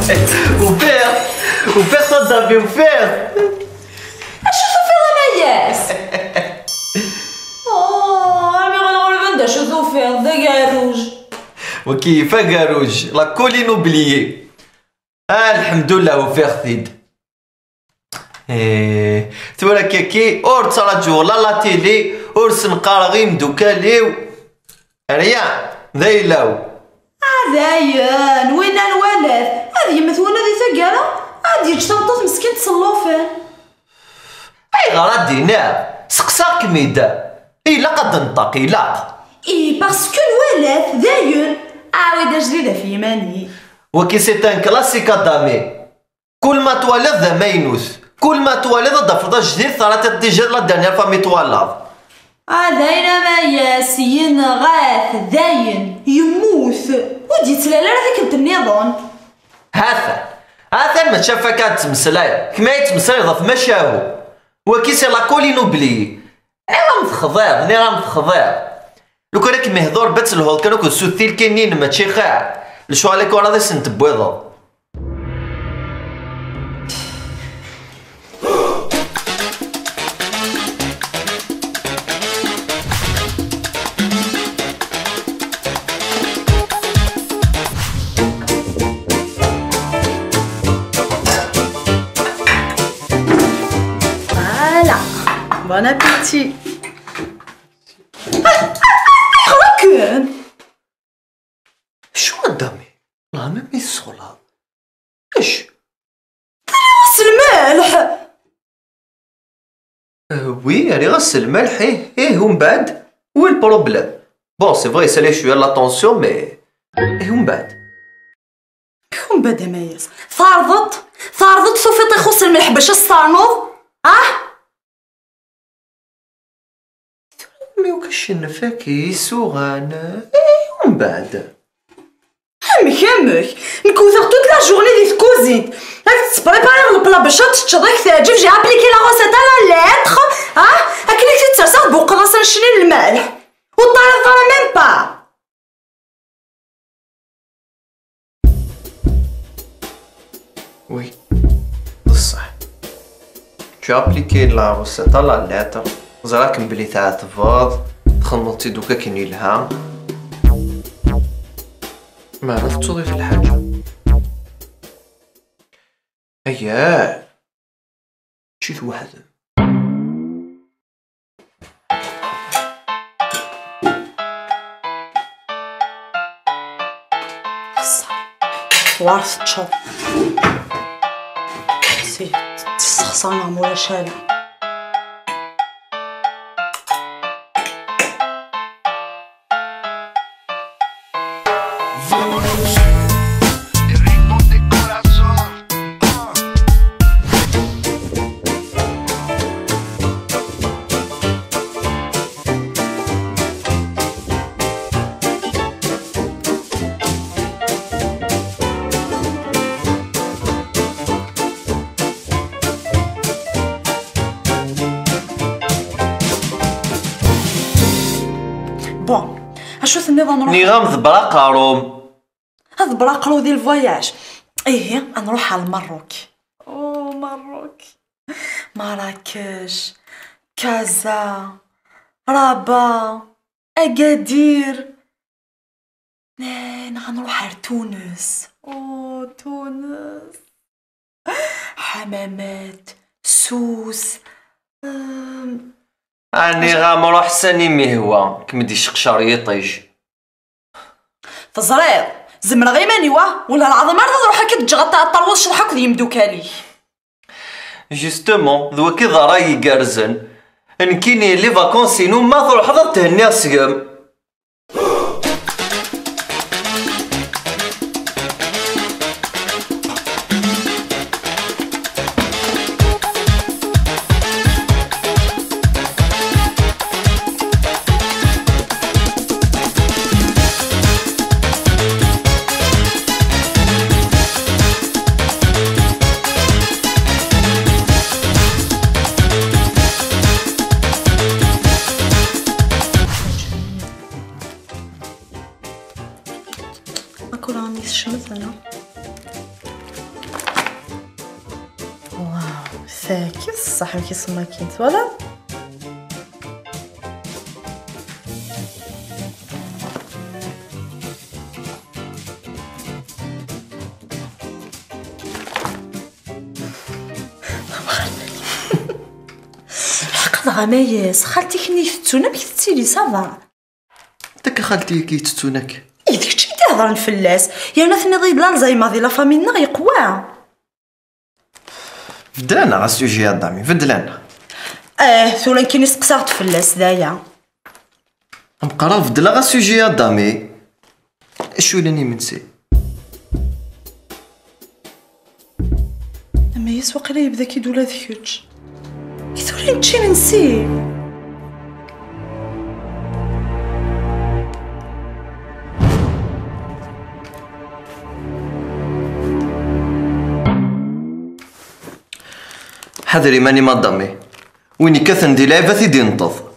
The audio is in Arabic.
وفير وفير صدامي وفير. اشو صوفير انا ياس. انا غنغلب ندير شو صوفير ذا قاروج. وكيف قاروج لا كولين اوبليي. الحمد لله وفير ثيد. تورا كي اور تراجو لا تيلي اور سنقار غير مدوكاليو ريان ذايلاو. زاين وين الولد هذه مثونه ذي ثقاله غادي يجي تنطط مسكين تصلوفين. اي غرا دينا سقساك ميدا الا قد نطق الا اي باسكو الولد زاين عاود جديده في ماني. وكي سي ان كلاسيك دامي كل ما توالد ذا ماينوث كل ما توالد ضفرضه جديد صارت ديجا لا دانيير فامي توالد. داينا ما ياسين غاث داين يموت ودي تلالا هذيك النظام. هذا ما شافك تمسلاي كما يتمسلاي ضف مشاهو وكي سي لا كولين اوبليي. راه متخضيض ني راه متخضيض لو كان راك مهضور بات الهول كانوا كنسوثيل كاينين ماشي خاع لشو عليك ورا ذي سنت بويضه. بون ابيتي. راكن شو قدامي؟ لا ميمي الصلاة ايش؟ غسل الملح. وي راني غسل الملح ايه ومن بعد وين البروبليم؟ بون سي فري سالي شويه لاتونسيون مي ايه ومن بعد؟ ومن بعد ماياس ثارضت صوفي طيخوس الملح باش الصانوض مي وكشن فاكي سوغان ايه ومن بعد؟ همك نكوثر توت لا جورني دي كوزين راك تبريباري البلا باش تشضيك تعجب جي ابليكي لا غوسيت على لاتر هاكليك تتسرسخ بوقراصه نشري الملح والطريقه ميم با. وي بصح جو ابليكي لا غوسيت على لاتر زراك بلي تاع تفاض تخنطي دوكا كي نيلها ما عرفت تضيف الحاجة. اياه مشيت واحد وارث تشوف سي تستخسرنا مولا شارع. بون اشوف النظام نروح نظام ذبراقاروم هذا براقرو ديال الفواياج. ايه نروح على المروك. او مروك مراكش كازا رابا اكادير. غنروح على تونس. او تونس حمامات سوس. اني غنروح ساني مهوا كمدي شقشار يطيج تزرير زمرا غير مانيوا ولا العظيم عرض نروح هكا تجغط الطروز شرحك ذي مدوكالي. جوستومون ذو كي ضراي قارزن نكيني لي فاكونسينو ما تروح حضر تهني السقم. كيف الصح كيسمى كينت ولا الحق غمايس خالتي كني فتونا بكتيلي صافا داك خالتي كيتتونك ديك شي تهضر الفلاس يا ناس نضي الزهايمر ديال لا فاميلنا يقوى فدلانا غا السوجي دامي فدلانا ثولا كاين سقساغ تفلاس دايا نبقى راه فدلا غا السوجي دامي اش ولاني منسي اما يسوق لي يبدا كيدولا ذكرج كيثولي نمشي ننسي حذري ماني مادامي ويني كاثن دي لعبة دي نطض